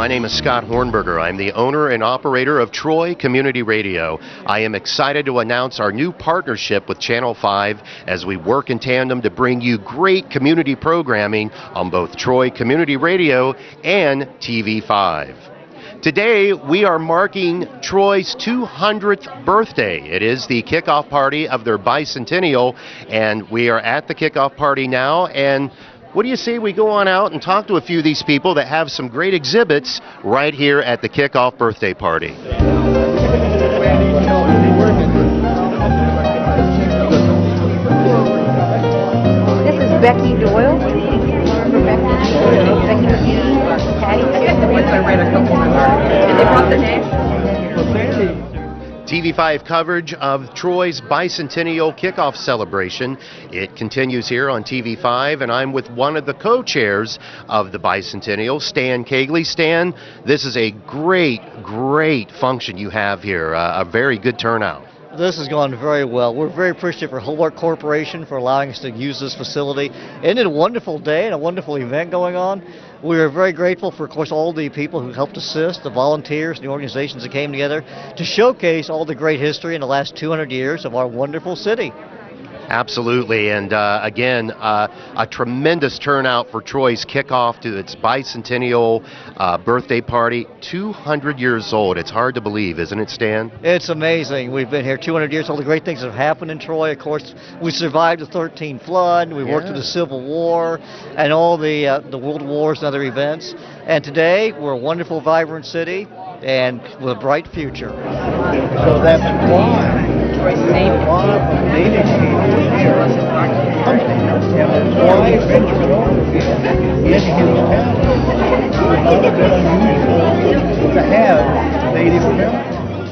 name is Scott Hornberger. I'm the owner and operator of Troy Community Radio. I am excited to announce our new partnership with Channel 5 as we work in tandem to bring you great community programming on both Troy Community Radio and TV5. Today, we are marking Troy's 200th birthday. It is the kickoff party of their Bicentennial, and we are at the kickoff party now. And what do you say we go on out and talk to a few of these people that have some great exhibits right here at the kickoff birthday party? This is Becky Doyle. TV5 coverage of Troy's Bicentennial kickoff celebration. It continues here on TV5, and I'm with one of the co-chairs of the Bicentennial, Stan Cagley. Stan, this is a great function you have here, a very good turnout. This has gone very well. We're very appreciative for Hobart Corporation for allowing us to use this facility. Isn't it a wonderful day and a wonderful event going on? We are very grateful for, of course, all the people who helped assist, the volunteers and the organizations that came together to showcase all the great history in the last 200 years of our wonderful city. Absolutely, and again, a tremendous turnout for Troy's kickoff to its Bicentennial birthday party. 200 years old. It's hard to believe, isn't it, Stan? It's amazing. We've been here 200 years. All the great things that have happened in Troy. Of course, we survived the 13 flood. We worked through the Civil War and all the World Wars and other events. And today, we're a wonderful, vibrant city and with a bright future. So that's why a lot of native people here come here. And that's why Benjamin Overfield in his town would not have been unusual to have Native Americans.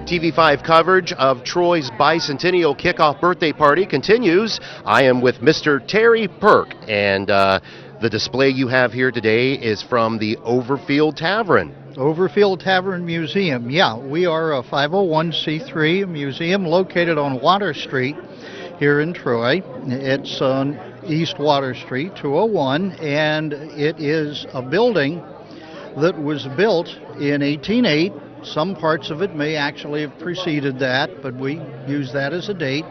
TV5 coverage of Troy's Bicentennial kickoff birthday party continues. I am with Mr. Terry Perk, and the display you have here today is from the Overfield Tavern. Overfield Tavern Museum. Yeah, we are a 501c3 museum located on Water Street here in Troy. It's on East Water Street, 201, and it is a building that was built in 1808. Some parts of it may actually have preceded that, but we use that as a date.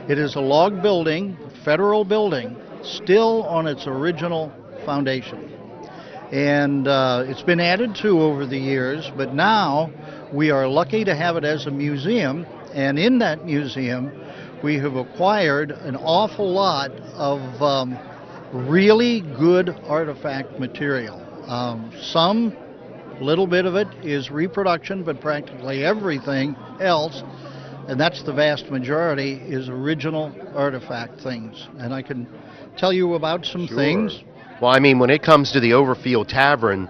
It is a log building, federal building, still on its original foundation. And it's been added to over the years, but now we are lucky to have it as a museum, and in that museum we have acquired an awful lot of really good artifact material. Some little bit of it is reproduction, but practically everything else, and that's the vast majority, is original artifact things. And I can tell you about some things. Well, I mean, when it comes to the Overfield Tavern,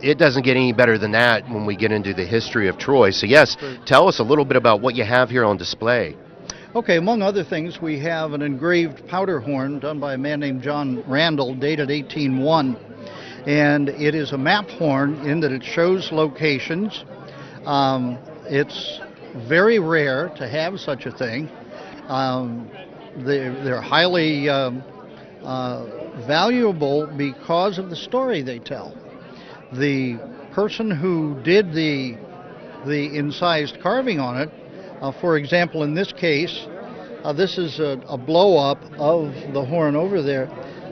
it doesn't get any better than that when we get into the history of Troy. So, yes, tell us a little bit about what you have here on display. Okay, among other things, we have an engraved powder horn done by a man named John Randall, dated 1801. And it is a map horn in that it shows locations. It's very rare to have such a thing. They're highly valuable because of the story they tell. The person who did the incised carving on it, for example, in this case, this is a blow-up of the horn over there.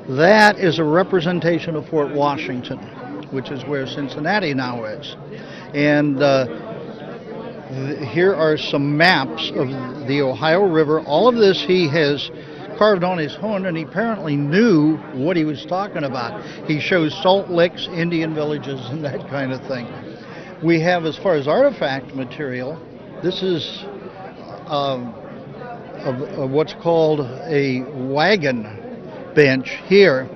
That is a representation of Fort Washington, which is where Cincinnati now is. And here are some maps of the Ohio River. All of this he has carved on his horn, and he apparently knew what he was talking about. He shows salt licks, Indian villages, and that kind of thing. We have, as far as artifact material, this is what's called a wagon bench here.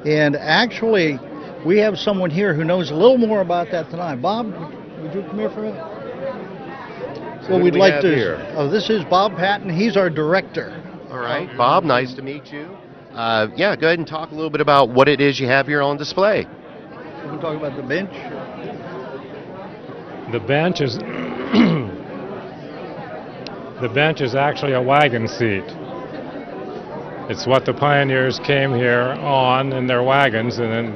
And actually, we have someone here who knows a little more about that than I. Bob, would you come here for a minute? So we'd like to. This is Bob Patton. He's our director. All right, Bob, nice to meet you. Yeah, go ahead and talk a little bit about what it is you have here on display. We can talk about the bench. The bench is the bench is actually a wagon seat. It's what the pioneers came here on in their wagons, and then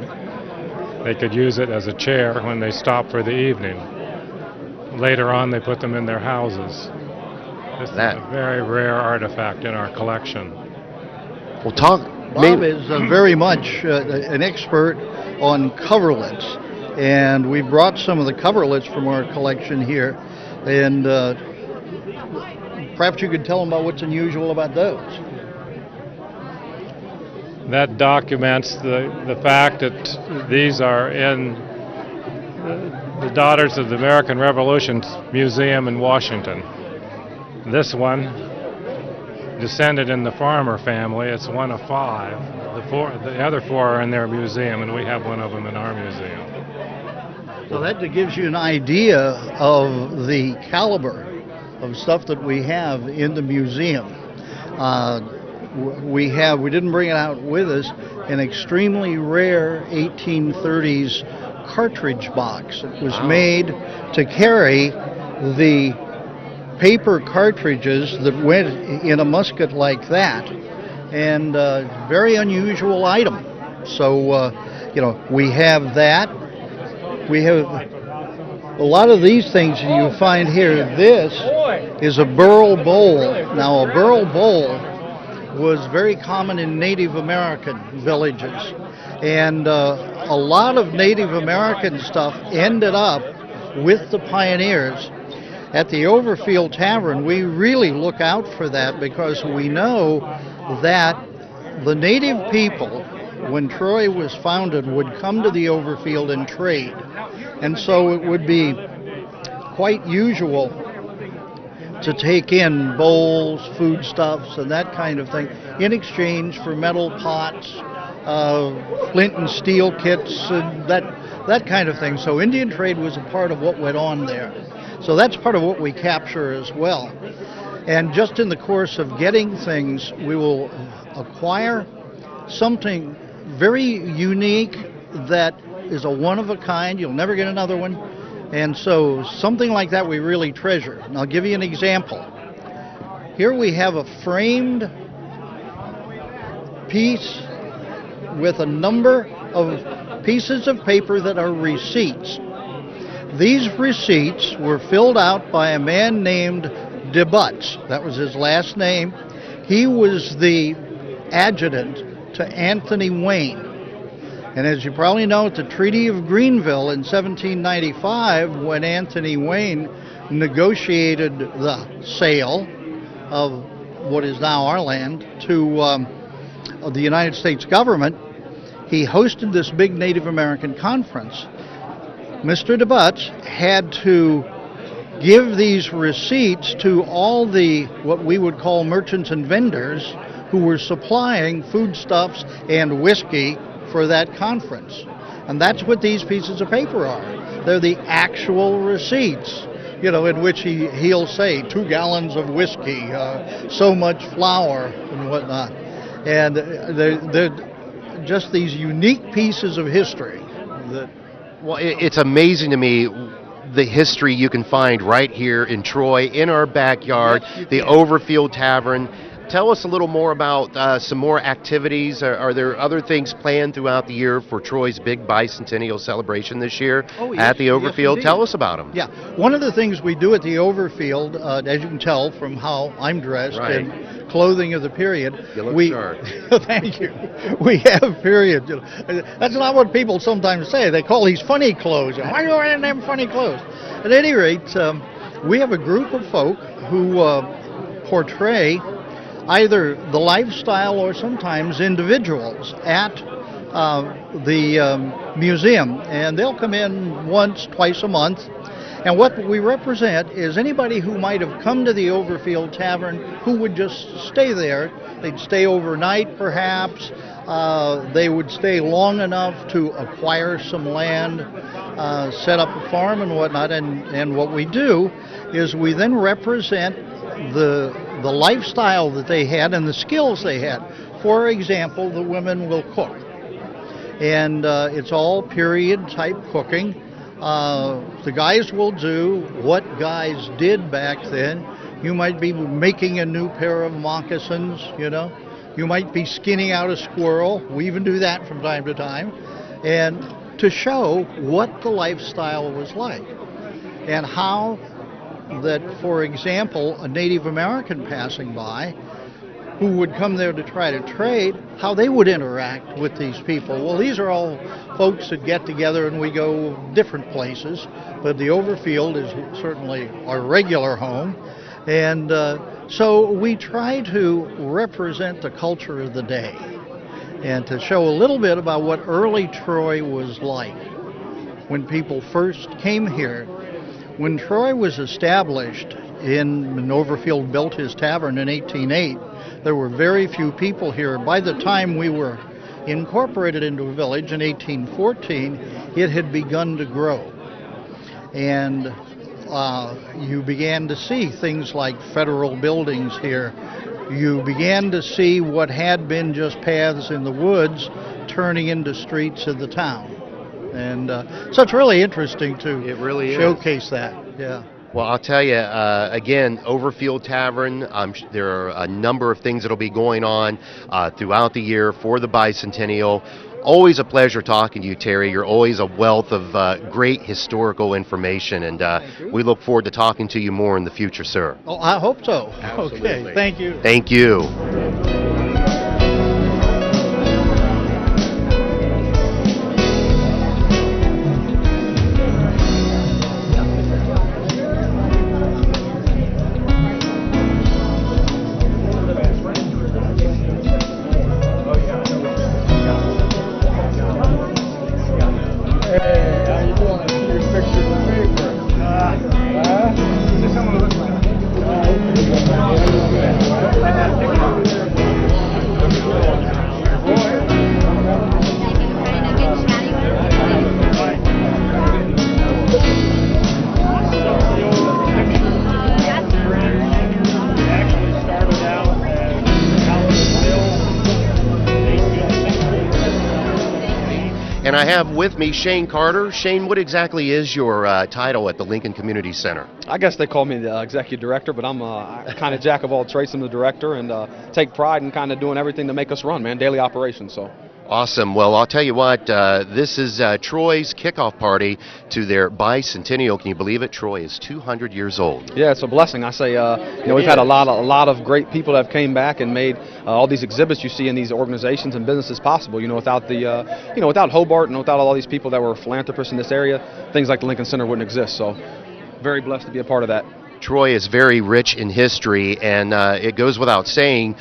they could use it as a chair when they stopped for the evening. Later on, they put them in their houses. This is a very rare artifact in our collection. Well, talk. Bob is very much an expert on coverlets, and we brought some of the coverlets from our collection here, and perhaps you could tell them about what's unusual about those. That documents the fact that these are in the Daughters of the American Revolution Museum in Washington. This one descended in the farmer family. It's one of 5. The other 4 are in their museum, and we have one of them in our museum. So that gives you an idea of the caliber of stuff that we have in the museum. We didn't bring it out with us, an extremely rare 1830s cartridge box. It was made to carry the paper cartridges that went in a musket like that, and very unusual item. So we have that. We have a lot of these things you find here. This is a burl bowl. Now, a burl bowl was very common in Native American villages, and a lot of Native American stuff ended up with the pioneers. At the Overfield Tavern, we really look out for that because we know that the native people, when Troy was founded, would come to the Overfield and trade. And so it would be quite usual to take in bowls, foodstuffs, and that kind of thing in exchange for metal pots, flint and steel kits, and that kind of thing. So Indian trade was a part of what went on there. So that's part of what we capture as well. And just in the course of getting things, we will acquire something very unique that is a one-of-a-kind. You'll never get another one. And so something like that we really treasure. And I'll give you an example. Here we have a framed piece with a number of pieces of paper that are receipts. These receipts were filled out by a man named DeButz. That was his last name. He was the adjutant to Anthony Wayne. And as you probably know, at the Treaty of Greenville in 1795, when Anthony Wayne negotiated the sale of what is now our land to the United States government, he hosted this big Native American conference. Mr. DeButz had to give these receipts to all the, what we would call merchants and vendors, who were supplying foodstuffs and whiskey for that conference. And that's what these pieces of paper are. They're the actual receipts, in which he'll say 2 gallons of whiskey, so much flour, and whatnot. And they're just these unique pieces of history that... Well, it's amazing to me the history you can find right here in Troy, in our backyard, the Overfield Tavern. Tell us a little more about some more activities. Are there other things planned throughout the year for Troy's big bicentennial celebration this year at the Overfield? Tell us about them. Yeah, one of the things we do at the Overfield, as you can tell from how I'm dressed and clothing of the period, you look sharp. Thank you. We have period. That's not what people sometimes say. They call these funny clothes. Why are you wearing them funny clothes? At any rate, we have a group of folk who portray either the lifestyle or sometimes individuals at the museum, and they'll come in once, twice a month. And what we represent is anybody who might have come to the Overfield Tavern who would just stay there. They'd stay overnight, perhaps. They would stay long enough to acquire some land, set up a farm and whatnot. And what we do is we then represent the lifestyle that they had and the skills they had. For example, the women will cook, and it's all period type cooking. The guys will do what guys did back then. You might be making a new pair of moccasins, You might be skinning out a squirrel. We even do that from time to time. And to show what the lifestyle was like and how that, for example, a Native American passing by who would come there to try to trade, how they would interact with these people. Well, these are all folks that get together and we go different places, but the Overfield is certainly our regular home. And so we try to represent the culture of the day and to show a little bit about what early Troy was like when people first came here. When Troy was established when Overfield built his tavern in 1808, there were very few people here. By the time we were incorporated into a village in 1814, it had begun to grow. And you began to see things like federal buildings here. You began to see what had been just paths in the woods turning into streets of the town. And so it's really interesting to showcase that. Yeah. Well, I'll tell you, again, Overfield Tavern, there are a number of things that will be going on throughout the year for the Bicentennial. Always a pleasure talking to you, Terry. You're always a wealth of great historical information, and we look forward to talking to you more in the future, sir. Oh, I hope so. Absolutely. Okay, thank you. Thank you. And I have with me Shane Carter. Shane, what exactly is your title at the Lincoln Community Center? I guess they call me the executive director, but I'm kind of jack of all trades. I'm the director and take pride in kind of doing everything to make us run, man, daily operations. So. Awesome. Well, I'll tell you what, this is Troy's kickoff party to their Bicentennial. Can you believe it? Troy is 200 years old. Yeah, it's a blessing. I say, we've had a lot of great people that have came back and made all these exhibits you see in these organizations and businesses possible. Without the, without Hobart and without all these people that were philanthropists in this area, things like the Lincoln Center wouldn't exist. So, very blessed to be a part of that. Troy is very rich in history, and it goes without saying,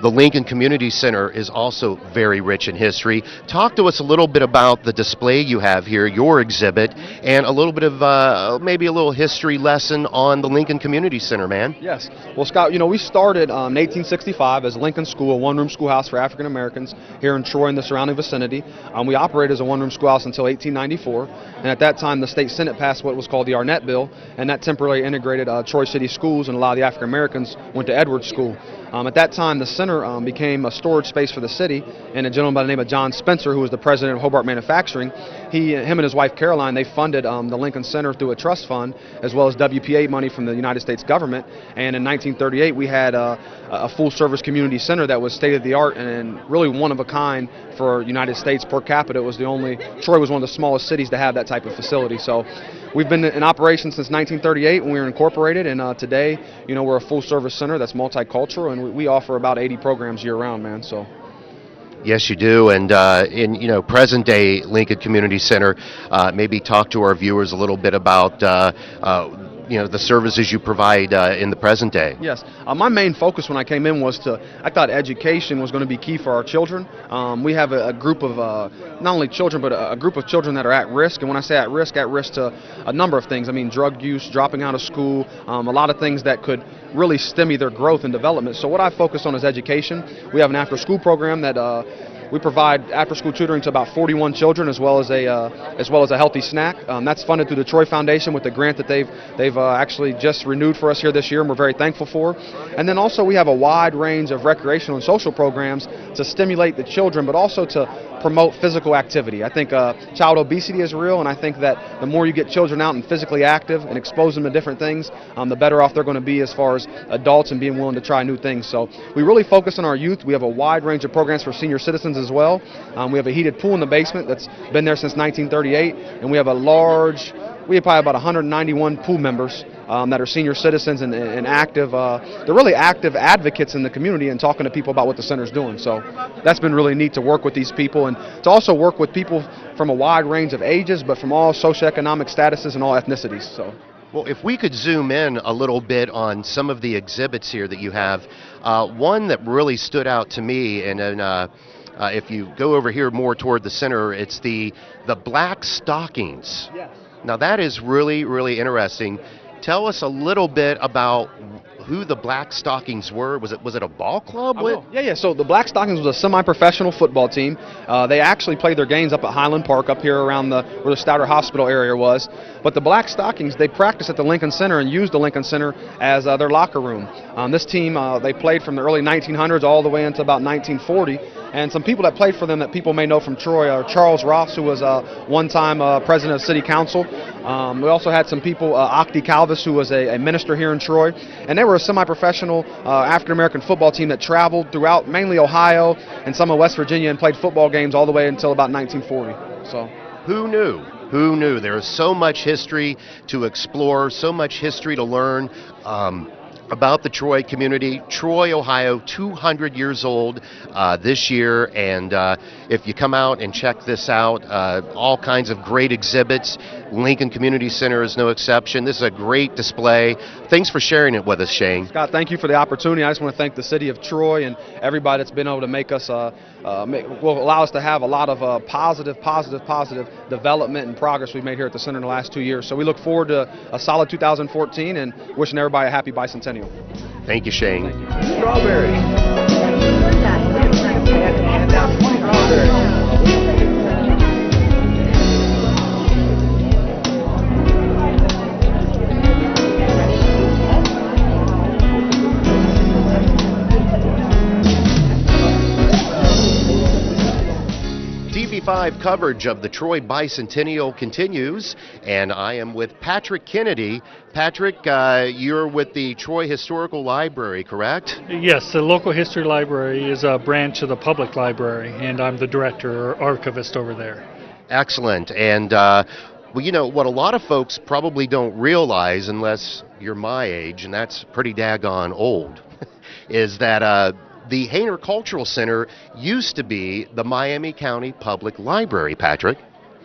the Lincoln Community Center is also very rich in history. Talk to us a little bit about the display you have here, your exhibit, and a little bit of maybe a little history lesson on the Lincoln Community Center, man. Yes. Well, Scott, we started in 1865 as Lincoln School, a one-room schoolhouse for African Americans here in Troy and the surrounding vicinity. We operated as a one-room schoolhouse until 1894, and at that time the state Senate passed what was called the Arnett Bill, and that temporarily integrated Troy City schools, and a lot of the African Americans went to Edwards School. At that time, the center became a storage space for the city, and a gentleman by the name of John Spencer, who was the president of Hobart Manufacturing, him and his wife Caroline, they funded the Lincoln Center through a trust fund, as well as WPA money from the United States government. And in 1938, we had a full-service community center that was state-of-the-art and really one of a kind for United States per capita. It was Troy was one of the smallest cities to have that type of facility. So we've been in operation since 1938 when we were incorporated, and today, we're a full-service center that's multicultural, and we offer about 80 programs year-round, man. So. Yes, you do. And in present-day Lincoln Community Center, maybe talk to our viewers a little bit about the services you provide in the present day. Yes. My main focus when I came in was I thought education was going to be key for our children. We have a group of, not only children, but a group of children that are at risk. And when I say at risk to a number of things. I mean, drug use, dropping out of school, a lot of things that could really stymie their growth and development. So what I focus on is education. We have an after-school program that we provide after-school tutoring to about 41 children, as well as a healthy snack. That's funded through the Troy Foundation with the grant that they've actually just renewed for us here this year, and we're very thankful for. And then also we have a wide range of recreational and social programs to stimulate the children, but also to promote physical activity. I think child obesity is real, and I think that the more you get children out and physically active and expose them to different things, the better off they're going to be as far as adults and being willing to try new things. So we really focus on our youth. We have a wide range of programs for senior citizens as well. We have a heated pool in the basement that's been there since 1938, and we have we have probably about 191 pool members that are senior citizens and active. They're really active advocates in the community and talking to people about what the center's doing. So that's been really neat to work with these people and to also work with people from a wide range of ages, but from all socioeconomic statuses and all ethnicities. So. Well, if we could zoom in a little bit on some of the exhibits here that you have, one that really stood out to me, and then if you go over here more toward the center, it's the black stockings. Yes. Now that is really, really interesting. Tell us a little bit about who the Black Stockings were. Was it a ball club? Yeah. So the Black Stockings was a semi-professional football team. They actually played their games up at Highland Park, up here around where the Stouter Hospital area was. But the Black Stockings, they practiced at the Lincoln Center and used the Lincoln Center as their locker room. This team, they played from the early 1900s all the way into about 1940. And some people that played for them that people may know from Troy are Charles Ross, who was one-time president of City Council. We also had some people, Octi Calvis, who was a minister here in Troy. And they were a semi-professional African-American football team that traveled throughout mainly Ohio and some of West Virginia and played football games all the way until about 1940. So, who knew? Who knew? There is so much history to explore, so much history to learn. About the Troy community. Troy, Ohio, 200 years old this year, and if you come out and check this out, all kinds of great exhibits. Lincoln Community Center is no exception. This is a great display. Thanks for sharing it with us, Shane. Scott, thank you for the opportunity. I just want to thank the city of Troy and everybody that's been able to make us, will allow us to have a lot of positive development and progress we've made here at the center in the last 2 years. So we look forward to a solid 2014 and wishing everybody a happy Bicentennial. Thank you, Shane. Strawberry. TV5 coverage of the Troy Bicentennial continues, and I am with Patrick Kennedy. Patrick, you're with the Troy Historical Library, correct? Yes, the local history library is a branch of the public library, and I'm the director or archivist over there. Excellent. And, well, you know, what a lot of folks probably don't realize, unless you're my age, and that's pretty daggone old, is that the Hainer Cultural Center used to be the Miami County Public Library, Patrick.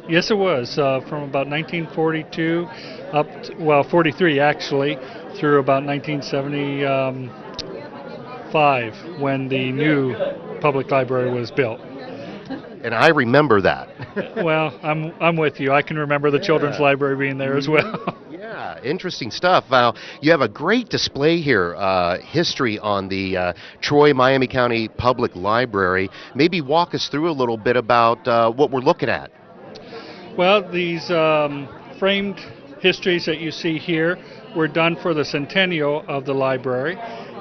Yes, it was, from about 1942 up to, 43 actually, through about 1975 when the new public library was built. And I remember that. Well, I'm with you. I can remember the children's library being there as well. Yeah, interesting stuff. You have a great display here, history on the Troy Miami County Public Library. Maybe walk us through a little bit about what we're looking at. Well, these framed histories that you see here were done for the centennial of the library,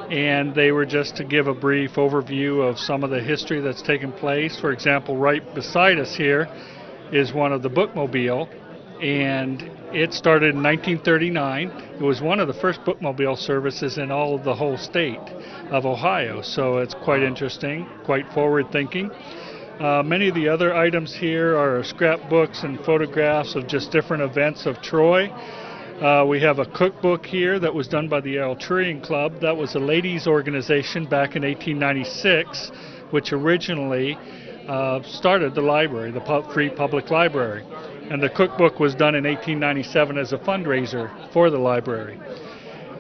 and they were just to give a brief overview of some of the history that's taken place. For example, right beside us here is one of the bookmobile, and it started in 1939. It was one of the first bookmobile services in all of the whole state of Ohio, so it's quite interesting, quite forward-thinking. Many of the other items here are scrapbooks and photographs of just different events of Troy. We have a cookbook here that was done by the Alturian Club. That was a ladies' organization back in 1896, which originally started the library, the free public library. And the cookbook was done in 1897 as a fundraiser for the library.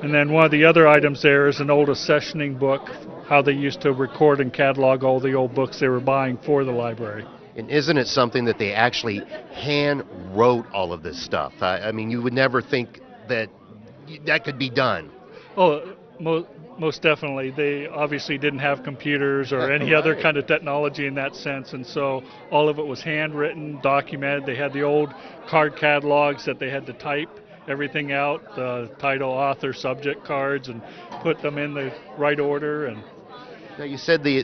And then one of the other items there is an old accessioning book, how they used to record and catalog all the old books they were buying for the library. And isn't it something that they actually hand wrote all of this stuff? I mean, you would never think that that could be done. Oh, most definitely. They obviously didn't have computers or any other kind of technology in that sense, and so all of it was handwritten, documented. They had the old card catalogs that they had to type everything out, the title, author, subject cards, and put them in the right order. And Now you said the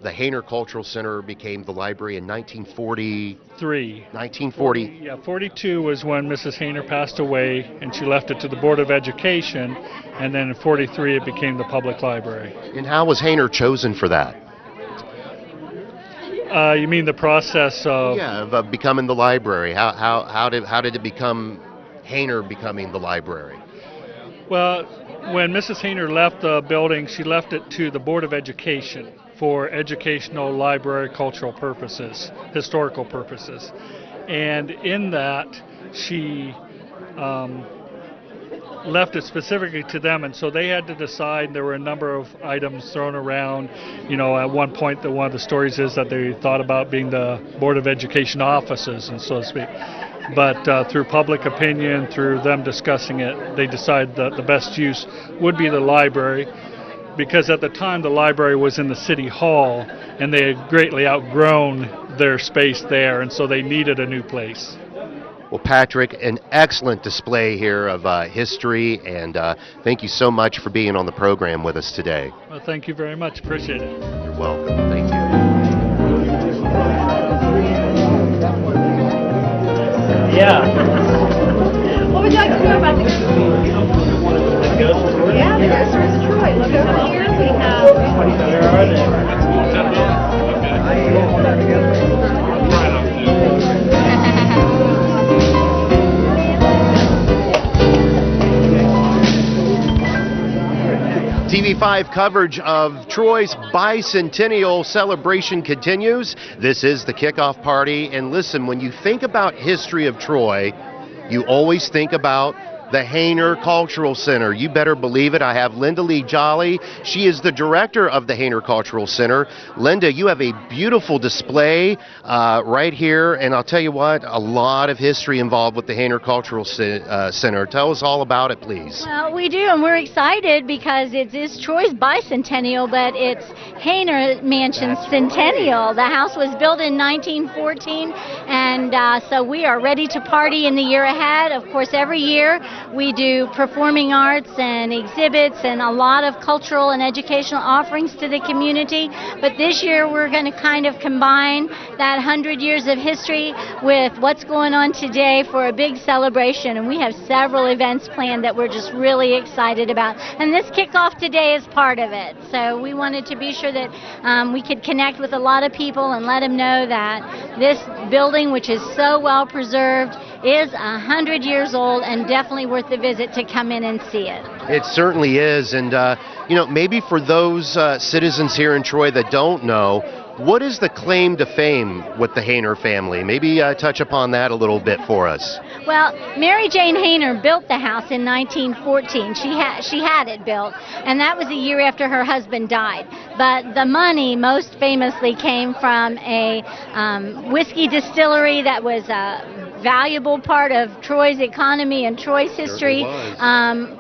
Hainer Cultural Center became the library in 1940. 1940. Yeah, 42 was when Mrs. Hainer passed away, and she left it to the Board of Education, and then in 43 it became the public library. And how was Hainer chosen for that? You mean the process of? Yeah, of becoming the library. How did it become Hainer becoming the library? Well, when Mrs. Hainer left the building, she left it to the Board of Education for educational, library, cultural purposes, historical purposes. And in that, she left it specifically to them, and so they had to decide. There were a number of items thrown around. You know, at one point, one of the stories is that they thought about being the Board of Education offices, and so to speak. But through public opinion, through them discussing it, they decided that the best use would be the library, because at the time the library was in the city hall, and they had greatly outgrown their space there, and so they needed a new place. Well, Patrick, an excellent display here of history, and thank you so much for being on the program with us today. Well, thank you very much. Appreciate it. You're welcome. Thank you. Yeah. What would you like to know about the ghost story? Yeah, the ghost stories of Troy. Look over here. We have. Where are they? TV5 coverage of Troy's Bicentennial celebration continues. This is the kickoff party. And listen, when you think about history of Troy, you always think about the Hainer Cultural Center. You better believe it. I have Linda Lee Jolly. She is the director of the Hainer Cultural Center. Linda, you have a beautiful display right here, and I'll tell you what, a lot of history involved with the Hainer Cultural Center. Tell us all about it, please. Well, we do, and we're excited because it is Troy's Bicentennial, but it's Hainer Mansion's Centennial. The house was built in 1914, and so we are ready to party in the year ahead. Of course, every year we do performing arts and exhibits and a lot of cultural and educational offerings to the community. But this year we're going to kind of combine that 100 years of history with what's going on today for a big celebration. And we have several events planned that we're just really excited about. And this kickoff today is part of it. So we wanted to be sure that we could connect with a lot of people and let them know that this building, which is so well preserved, is 100 years old and definitely worth the visit to come in and see it. It certainly is. And, you know, maybe for those citizens here in Troy that don't know, what is the claim to fame with the Hainer family? Maybe touch upon that a little bit for us. Well, Mary Jane Hainer built the house in 1914. She had it built, and that was a year after her husband died. But the money most famously came from a whiskey distillery that was a valuable part of Troy's economy and Troy's history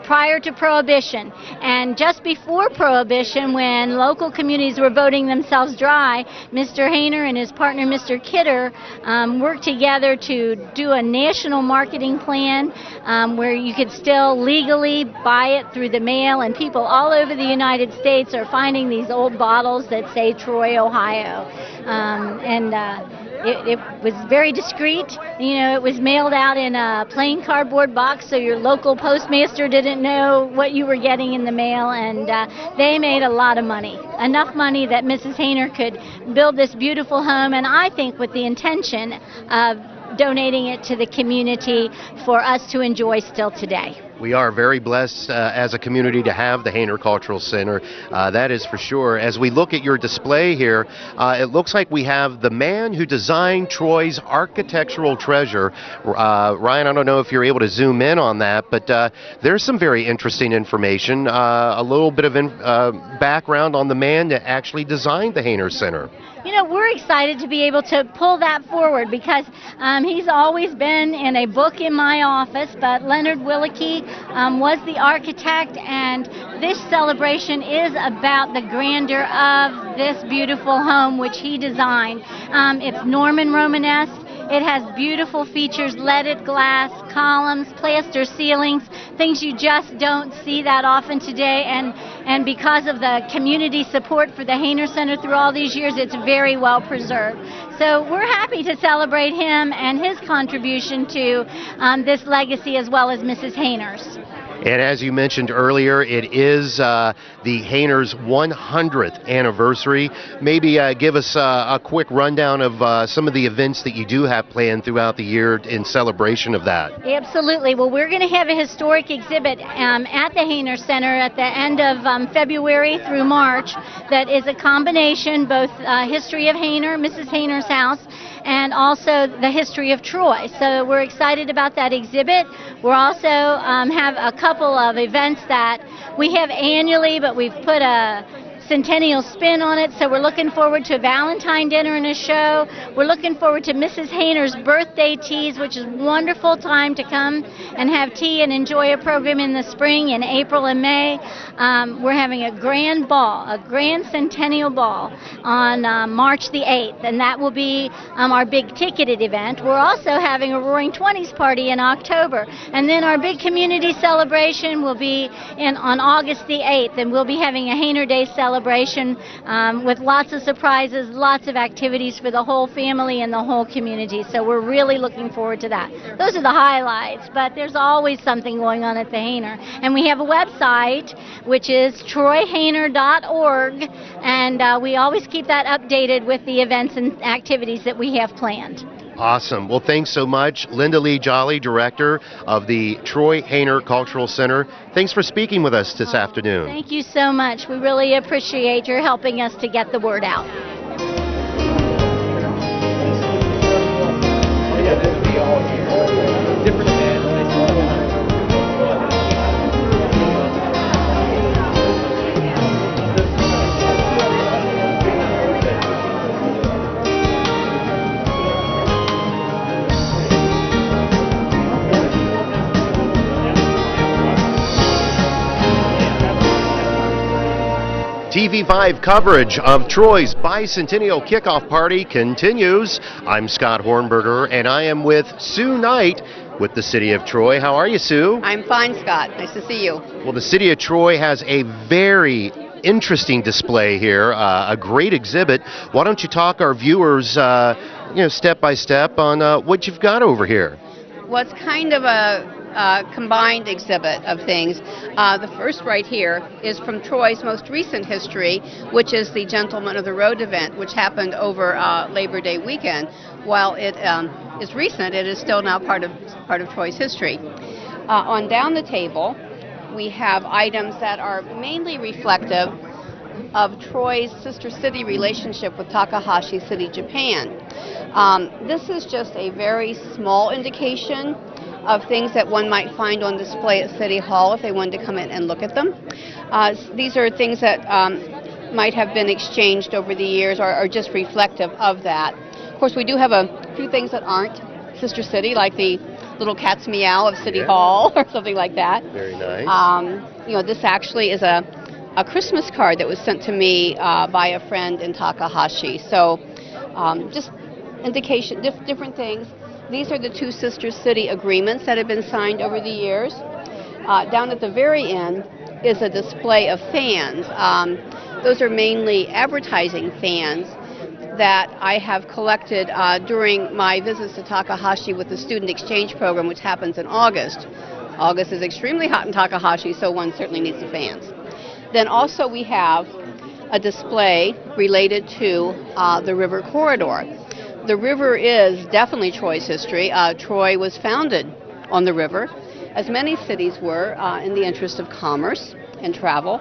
prior to Prohibition. And just before Prohibition, when local communities were voting themselves dry, Mr. Hainer and his partner, Mr. Kidder, worked together to do a national marketing plan where you could still legally buy it through the mail, and people all over the United States are finding these old bottles that say Troy, Ohio. It was very discreet. You know, it was mailed out in a plain cardboard box, so your local postmaster didn't know what you were getting in the mail, and they made a lot of money. Enough money that Mrs. Hainer could build this beautiful home, and I think with the intention of donating it to the community for us to enjoy still today. We are very blessed as a community to have the Hainer Cultural Center, that is for sure. As we look at your display here, it looks like we have the man who designed Troy's architectural treasure. Ryan, I don't know if you're able to zoom in on that, but there's some very interesting information, a little bit of background on the man that actually designed the Hainer Center. You know, we're excited to be able to pull that forward because he's always been in a book in my office, but Leonard Willicke was the architect, and this celebration is about the grandeur of this beautiful home which he designed. It's Norman Romanesque. It has beautiful features, leaded glass, columns, plaster ceilings, things you just don't see that often today. And and because of the community support for the Hainer Center through all these years, it's very well preserved. So we're happy to celebrate him and his contribution to this legacy, as well as Mrs. Hainer's. And as you mentioned earlier, it is the Hainer's 100th anniversary. Maybe give us a quick rundown of some of the events that you do have planned throughout the year in celebration of that. Absolutely. Well, we're going to have a historic exhibit at the Hainer Center at the end of February through March that is a combination, both history of Hainer, Mrs. Hainer's house, and also the history of Troy. So we're excited about that exhibit. We'll also have a couple of events that we have annually, but we've put a centennial spin on it, so we're looking forward to a Valentine dinner and a show. We're looking forward to Mrs. Hainer's birthday teas, which is a wonderful time to come and have tea and enjoy a program in the spring, in April and May. We're having a grand ball, a grand centennial ball on March the 8th, and that will be our big ticketed event. We're also having a Roaring Twenties party in October, and then our big community celebration will be on August the 8th, and we'll be having a Hainer Day celebration with lots of surprises, lots of activities for the whole family and the whole community. So we're really looking forward to that. Those are the highlights, but there's always something going on at the Hainer. And we have a website, which is troyhainer.org, and we always keep that updated with the events and activities that we have planned. Awesome. Well, thanks so much. Linda Lee Jolly, Director of the Troy Hainer Cultural Center. Thanks for speaking with us this afternoon. Thank you so much. We really appreciate your helping us to get the word out. TV5 coverage of Troy's Bicentennial Kickoff Party continues. I'm Scott Hornberger, and I am with Sue Knight with the City of Troy. How are you, Sue? I'm fine, Scott. Nice to see you. Well, the City of Troy has a very interesting display here, a great exhibit. Why don't you talk our viewers, step by step on what you've got over here? Well, it's kind of a combined exhibit of things. The first right here is from Troy's most recent history, which is the Gentlemen of the Road event, which happened over Labor Day weekend. While it is recent, it is still now part of Troy's history. On down the table, we have items that are mainly reflective of Troy's sister city relationship with Takahashi City, Japan. This is just a very small indication of things that one might find on display at City Hall if they wanted to come in and look at them. These are things that might have been exchanged over the years or are just reflective of that. Of course, we do have a few things that aren't Sister City, like the little cat's meow of City Hall or something like that. Very nice. This actually is a Christmas card that was sent to me by a friend in Takahashi. So just indication, different things. These are the two Sister City agreements that have been signed over the years. Down at the very end is a display of fans. Those are mainly advertising fans that I have collected during my visits to Takahashi with the student exchange program, which happens in August. August is extremely hot in Takahashi, so one certainly needs the fans. Then also we have a display related to the river corridor. The river is definitely Troy's history. Troy was founded on the river, as many cities were, in the interest of commerce and travel.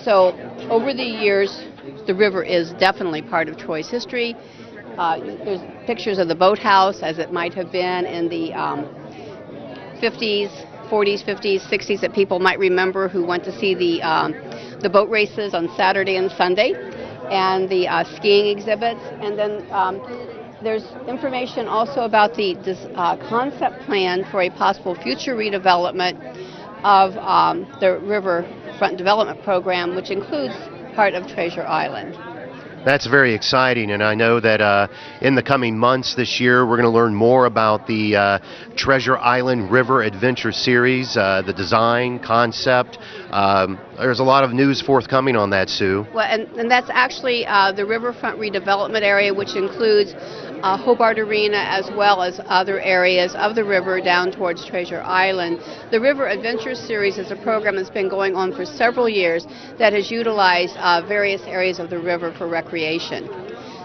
So over the years, the river is definitely part of Troy's history. There's pictures of the boathouse as it might have been in the 50s, 40s, 50s, 60s that people might remember who went to see the boat races on Saturday and Sunday, and the skiing exhibits. And then there's information also about the concept plan for a possible future redevelopment of the riverfront development program, which includes part of Treasure Island. That's very exciting, and I know that in the coming months this year, we're going to learn more about the Treasure Island River Adventure Series, the design, concept. There's a lot of news forthcoming on that, Sue. Well, and that's actually the riverfront redevelopment area, which includes Hobart Arena as well as other areas of the river down towards Treasure Island. The River Adventure Series is a program that's been going on for several years that has utilized various areas of the river for recreation.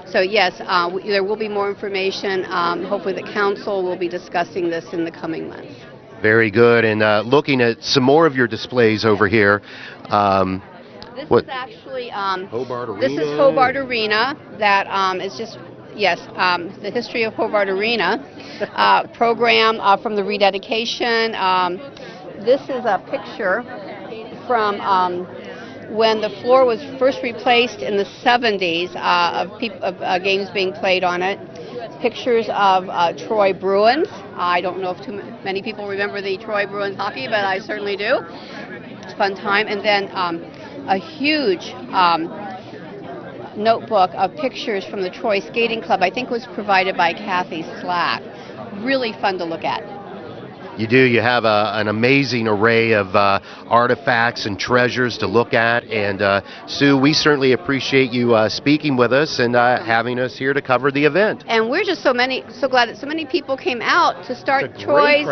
So yes, there will be more information. Hopefully the council will be discussing this in the coming months. Very good. And looking at some more of your displays over here. This is actually Hobart Arena. This is Hobart Arena. That is just the history of Hobart Arena program from the rededication. This is a picture from when the floor was first replaced in the 70s of games being played on it. Pictures of Troy Bruins. I don't know if too many people remember the Troy Bruins hockey, but I certainly do. It's a fun time. And then a huge notebook of pictures from the Troy Skating Club. I think was provided by Kathy Slack. Really fun to look at. You do. You have an amazing array of artifacts and treasures to look at. And Sue, we certainly appreciate you speaking with us and having us here to cover the event. And we're just so glad that so many people came out to start Troy's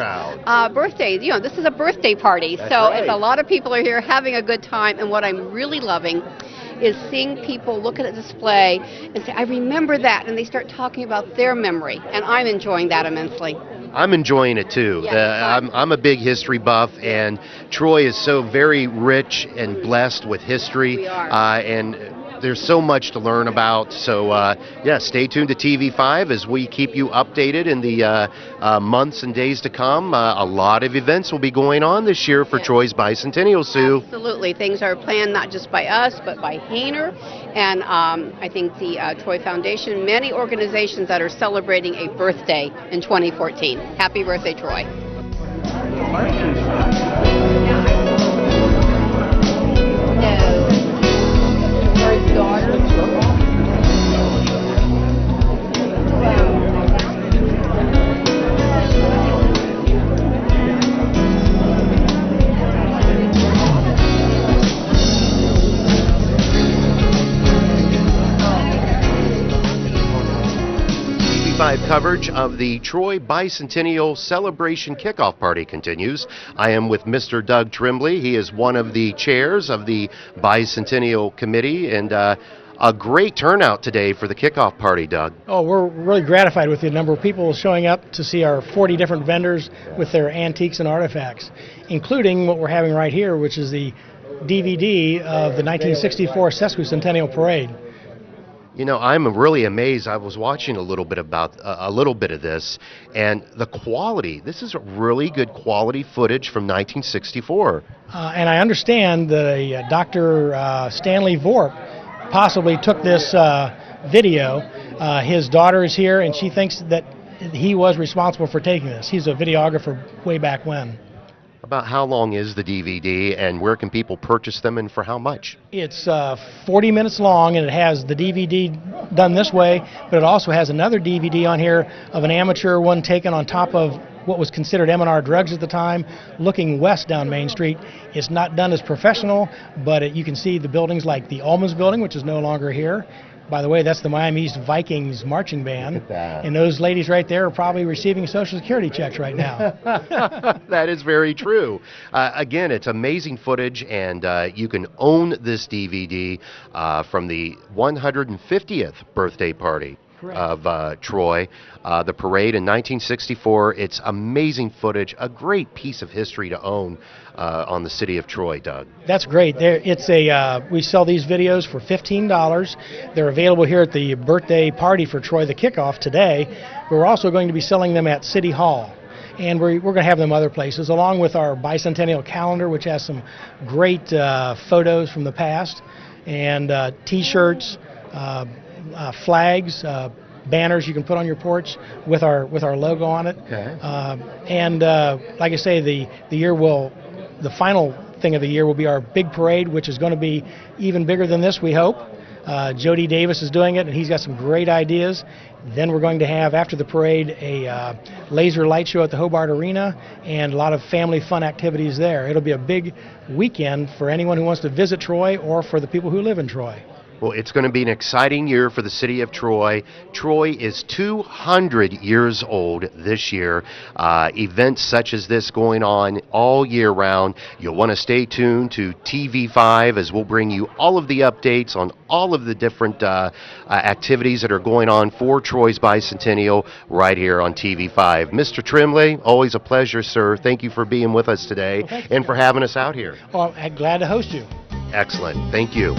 birthday. You know, this is a birthday party. That's so right. It's a lot of people are here having a good time. And what I'm really loving is seeing people look at a display and say, I remember that, and they start talking about their memory. And I'm enjoying that immensely. I'm enjoying it too. Yeah, I'm a big history buff, and Troy is so very rich and blessed with history. We are. And there's so much to learn about. So yeah, stay tuned to TV5 as we keep you updated in the months and days to come. A lot of events will be going on this year for Troy's Bicentennial, Sue. Absolutely. Things are planned not just by us, but by Hainer, and I think the Troy Foundation, many organizations that are celebrating a birthday in 2014. Happy birthday, Troy. TV5 coverage of the Troy Bicentennial Celebration Kickoff Party continues. I am with Mr. Doug Tremblay. He is one of the chairs of the Bicentennial Committee, and a great turnout today for the kickoff party, Doug. Oh, we're really gratified with the number of people showing up to see our 40 different vendors with their antiques and artifacts, including what we're having right here, which is the DVD of the 1964 Sesquicentennial Parade. You know, I'm really amazed. I was watching a little bit of this, and the quality. This is really good quality footage from 1964. And I understand that Dr. Stanley Vorp possibly took this video. His daughter is here, and she thinks that he was responsible for taking this. He's a videographer way back when. About how long is the DVD, and where can people purchase them, and for how much? It's 40 minutes long, and it has the DVD done this way, but it also has another DVD on here of an amateur one taken on top of what was considered M&R Drugs at the time, looking west down Main Street. It's not done as professional, but you can see the buildings like the Ullman's building, which is no longer here. By the way, that's the Miami East Vikings marching band. Look at that. And those ladies right there are probably receiving Social Security checks right now. That is very true. Again, it's amazing footage, and you can own this DVD from the 150th birthday party of Troy, the parade in 1964. It's amazing footage, a great piece of history to own on the city of Troy, Doug. That's great. We sell these videos for $15. They're available here at the birthday party for Troy, the kickoff today. We're also going to be selling them at City Hall. And we're going to have them other places, along with our bicentennial calendar, which has some great photos from the past, and T-shirts, flags, banners you can put on your porch with our logo on it. Okay. And like I say, the final thing of the year will be our big parade, which is going to be even bigger than this, we hope. Jody Davis is doing it, and he's got some great ideas. Then we're going to have, after the parade, a laser light show at the Hobart Arena and a lot of family fun activities there. It'll be a big weekend for anyone who wants to visit Troy or for the people who live in Troy. Well, it's going to be an exciting year for the city of Troy. Troy is 200 years old this year. Events such as this going on all year round. You'll want to stay tuned to TV5 as we'll bring you all of the updates on all of the different activities that are going on for Troy's Bicentennial right here on TV5. Mr. Trimley, always a pleasure, sir. Thank you for being with us today and for having us out here. Well, I'm glad to host you. Excellent. Thank you.